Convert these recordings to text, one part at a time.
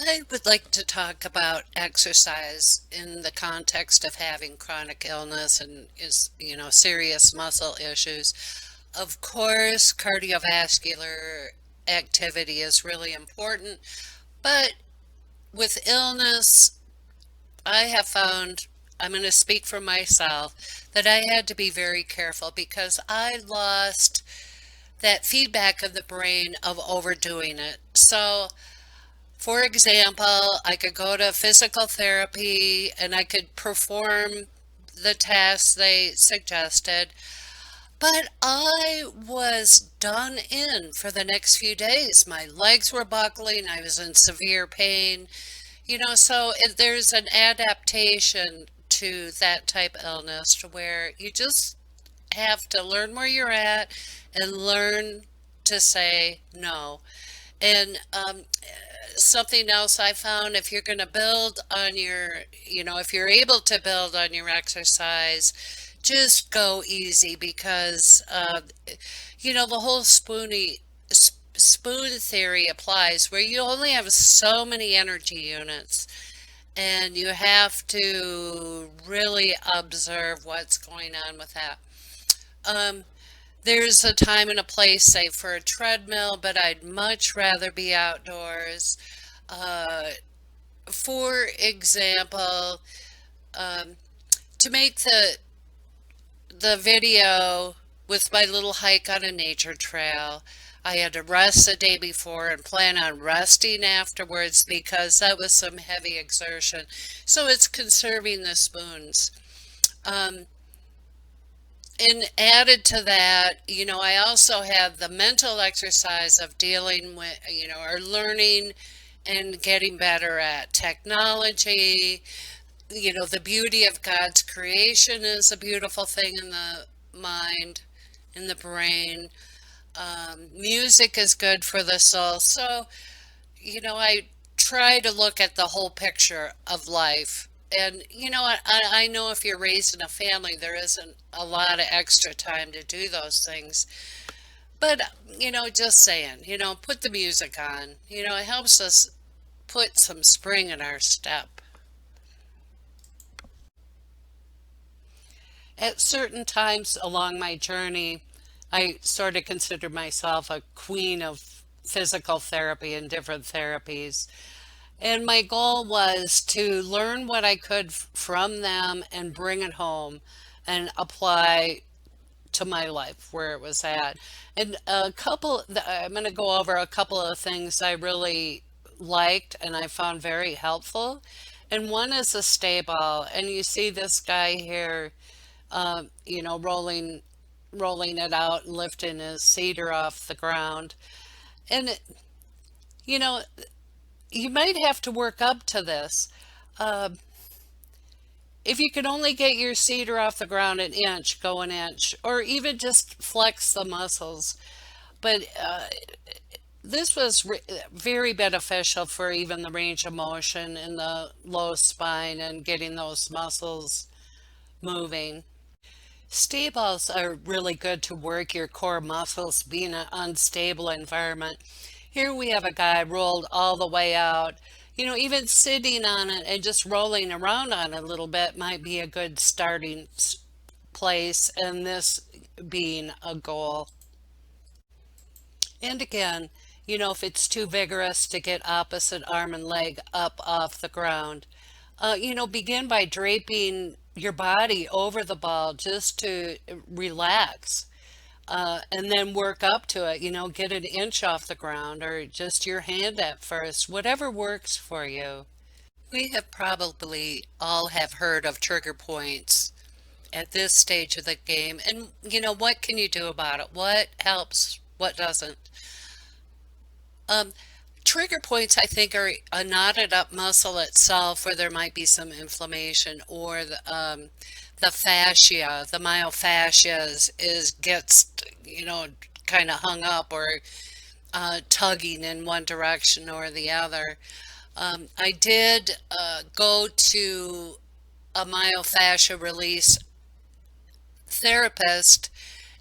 I would like to talk about exercise in the context of having chronic illness and serious muscle issues. Of course, cardiovascular activity is really important, but with illness, I have found, I'm going to speak for myself, that I had to be very careful because I lost that feedback of the brain of overdoing it. So, for example, I could go to physical therapy and I could perform the tasks they suggested, but I was done in for the next few days. My legs were buckling, I was in severe pain. So there's an adaptation to that type of illness to where you just have to learn where you're at and learn to say no. And something else I found, if you're going to build on if you're able to build on your exercise, just go easy because, the whole spoon theory applies where you only have so many energy units and you have to really observe what's going on with that. Um, there's a time and a place, say, for a treadmill, but I'd much rather be outdoors. Uh, for example, um, to make the video with my little hike on a nature trail, I had to rest the day before and plan on resting afterwards because that was some heavy exertion. So it's conserving the spoons. Um, and added to that, I also have the mental exercise of dealing with, or learning and getting better at technology. The beauty of God's creation is a beautiful thing in the mind, in the brain. Music is good for the soul. So, I try to look at the whole picture of life. And I know if you're raised in a family, there isn't a lot of extra time to do those things. But, just saying, put the music on. It helps us put some spring in our step. At certain times along my journey, I sort of consider myself a queen of physical therapy and different therapies. And my goal was to learn what I could from them and bring it home and apply to my life where it was at. And I'm going to go over a couple of things I really liked and I found very helpful. And one is a stay ball. And you see this guy here, rolling it out and lifting his cedar off the ground. And, you know, you might have to work up to this. Uh, if you can only get your cedar off the ground an inch, go an inch, or even just flex the muscles. But this was very beneficial for even the range of motion in the low spine and getting those muscles moving. Stay balls are really good to work your core muscles being an unstable environment. Here we have a guy rolled all the way out. Even sitting on it and just rolling around on it a little bit might be a good starting place, and this being a goal. And again, if it's too vigorous to get opposite arm and leg up off the ground, begin by draping your body over the ball just to relax. And then work up to it, get an inch off the ground or just your hand at first, whatever works for you. We have probably all have heard of trigger points at this stage of the game. And, what can you do about it? What helps? What doesn't? Um, Trigger points, I think, are a knotted up muscle itself where there might be some inflammation, or the fascia, the myofascia gets, kind of hung up or tugging in one direction or the other. I did go to a myofascia release therapist,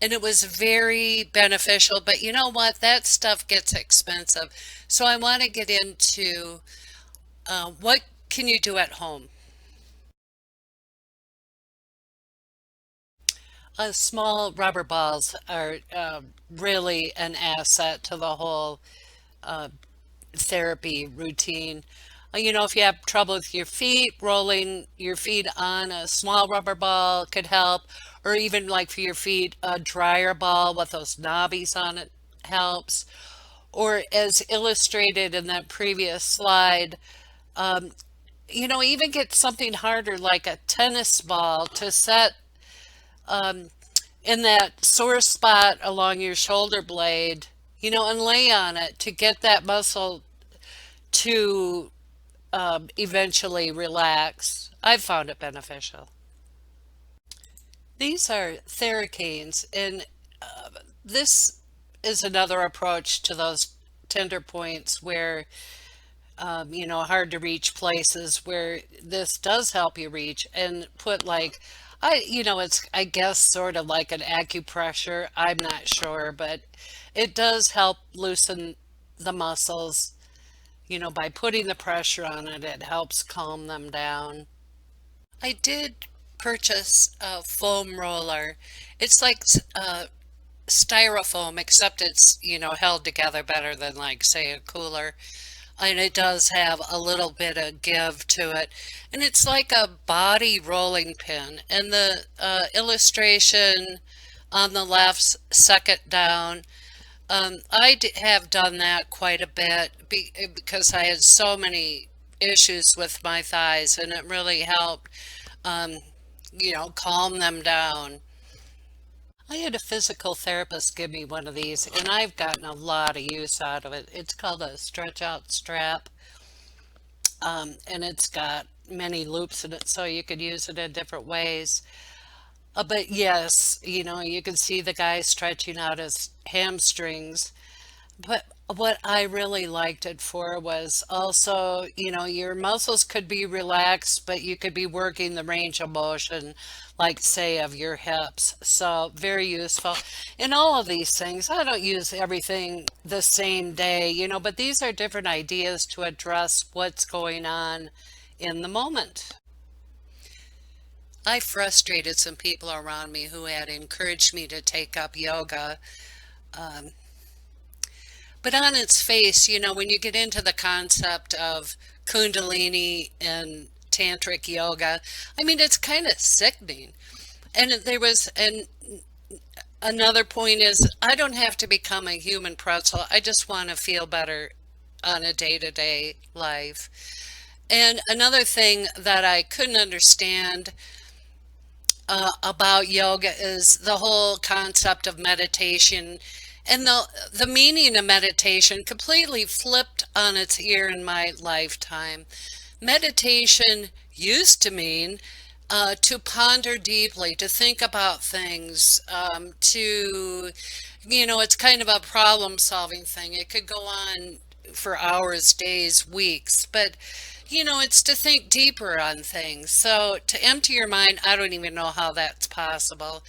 and it was very beneficial. But you know what? That stuff gets expensive. So I want to get into what can you do at home? Small rubber balls are really an asset to the whole uh, therapy routine. If you have trouble with your feet, rolling your feet on a small rubber ball could help, or even like for your feet, a dryer ball with those knobbies on it helps. Or as illustrated in that previous slide, even get something harder like a tennis ball to set in that sore spot along your shoulder blade, and lay on it to get that muscle to eventually relax. I've found it beneficial. These are thera-canes, and this is another approach to those tender points where, hard to reach places where this does help you reach and put like, it's, I guess, sort of like an acupressure. I'm not sure, but it does help loosen the muscles. By putting the pressure on it, it helps calm them down. I did purchase a foam roller. It's like styrofoam, except it's, held together better than like, say, a cooler. And it does have a little bit of give to it. And it's like a body rolling pin. And the illustration on the left, second down, have done that quite a bit because I had so many issues with my thighs, and it really helped, um, calm them down. I had a physical therapist give me one of these, and I've gotten a lot of use out of it. It's called a stretch out strap, and it's got many loops in it, so you could use it in different ways. But yes, you can see the guy stretching out his hamstrings. But what I really liked it for was also, your muscles could be relaxed, but you could be working the range of motion, like say of your hips. So very useful. In all of these things, I don't use everything the same day, but these are different ideas to address what's going on in the moment. I frustrated some people around me who had encouraged me to take up yoga. Um, but on its face, when you get into the concept of Kundalini and Tantric yoga, I mean, it's kind of sickening. And another point is, I don't have to become a human pretzel. I just want to feel better on a day-to-day life. And another thing that I couldn't understand about yoga is the whole concept of meditation, and the meaning of meditation completely flipped on its ear in my lifetime. Meditation used to mean to ponder deeply, to think about things, it's kind of a problem solving thing. It could go on for hours, days, weeks, but it's to think deeper on things. So to empty your mind, I don't even know how that's possible.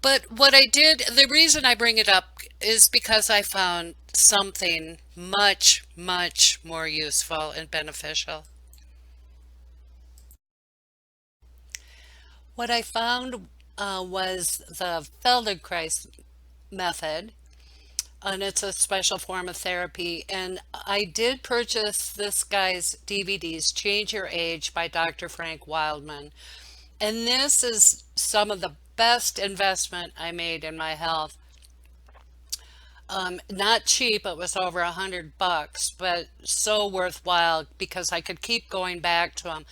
But what I did, the reason I bring it up is because I found something much, much more useful and beneficial. What I found was the Feldenkrais method, and it's a special form of therapy. And I did purchase this guy's DVDs, Change Your Age by Dr. Frank Wildman. And this is some of the best investment I made in my health. Not cheap, it was over $100, but so worthwhile because I could keep going back to them.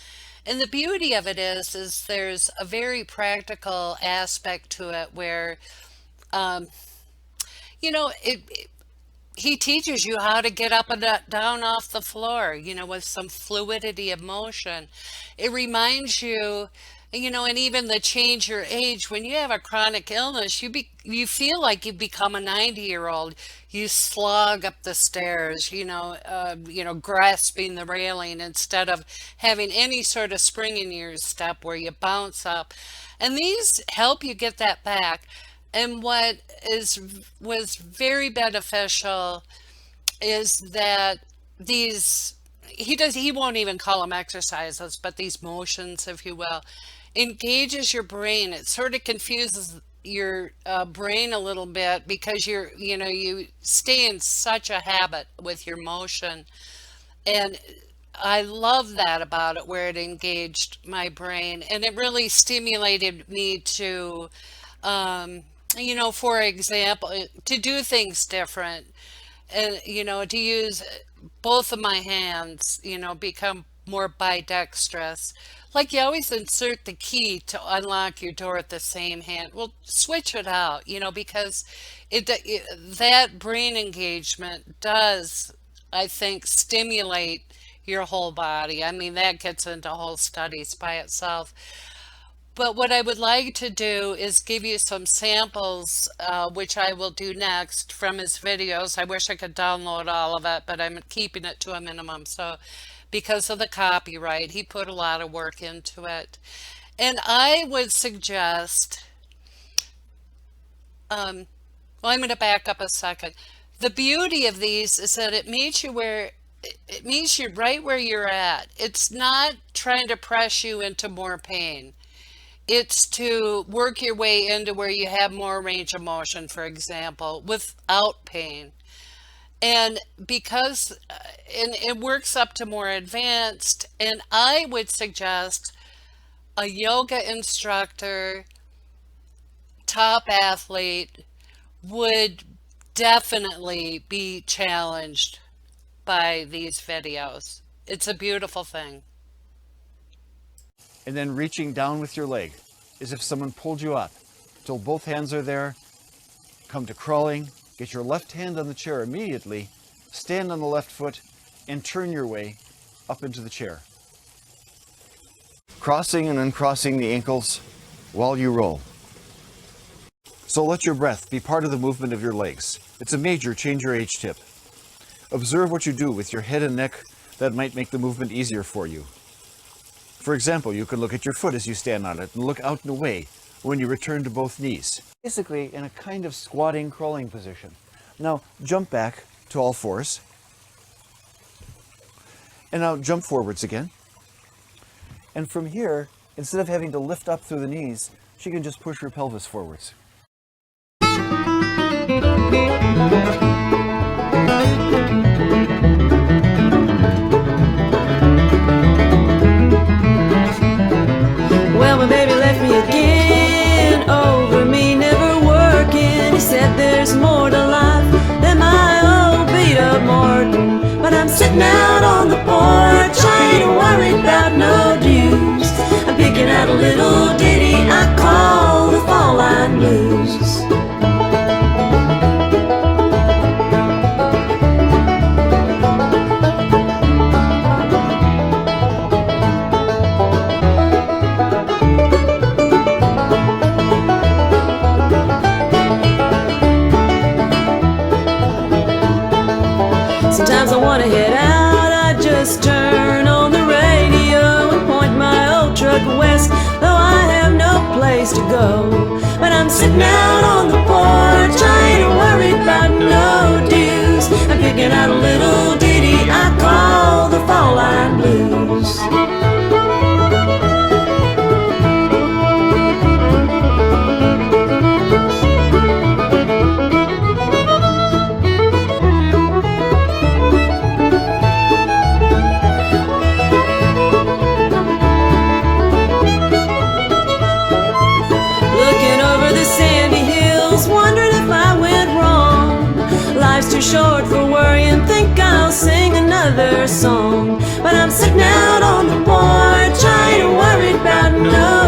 And the beauty of it is there's a very practical aspect to it where, um, he teaches you how to get up and down off the floor, with some fluidity of motion. It reminds you, you know, and even the change your age, when you have a chronic illness, you feel like you become a 90-year-old. You slog up the stairs, you know, grasping the railing instead of having any sort of spring in your step where you bounce up. And these help you get that back. And what is was very beneficial is that these he won't even call them exercises, but these motions, if you will, engages your brain. It sort of confuses your brain a little bit because you stay in such a habit with your motion. And I love that about it, where it engaged my brain and it really stimulated me to, you know, for example, to do things different, and you know, to use both of my hands, you know, become more bidextrous. Like you always insert the key to unlock your door at the same hand. Well, switch it out, you know, because that brain engagement does, I think, stimulate your whole body. I mean, that gets into whole studies by itself. But what I would like to do is give you some samples, which I will do next from his videos. I wish I could download all of it, but I'm keeping it to a minimum. So because of the copyright, he put a lot of work into it. And I would suggest, well, I'm going to back up a second. The beauty of these is that it meets you right where you're at. It's not trying to press you into more pain. It's to work your way into where you have more range of motion, for example, without pain. And because, and it works up to more advanced, and I would suggest a yoga instructor, top athlete would definitely be challenged by these videos. It's a beautiful thing. And then reaching down with your leg as if someone pulled you up till both hands are there. Come to crawling, get your left hand on the chair immediately, stand on the left foot, and turn your way up into the chair. Crossing and uncrossing the ankles while you roll. So let your breath be part of the movement of your legs. It's a major change your age tip. Observe what you do with your head and neck that might make the movement easier for you. For example, you could look at your foot as you stand on it and look out and away when you return to both knees. Basically in a kind of squatting, crawling position. Now jump back to all fours. And now jump forwards again. And from here, instead of having to lift up through the knees, she can just push her pelvis forwards. Well, my baby left me again, over me never working. He said there's more to life than my old beat up Martin. But I'm sitting out on the porch, I ain't worried about no dues. I'm picking out a little ditty I call the Fall Line Blues. Sometimes I want to head out, I just turn on the radio and point my old truck west, though I have no place to go. But I'm sitting out on the porch, I ain't worried about no dues. I'm picking out a little ditty I call the Fall Line Blues. Too short for worrying, think I'll sing another song. But I'm sitting out on the porch, I ain't worried about no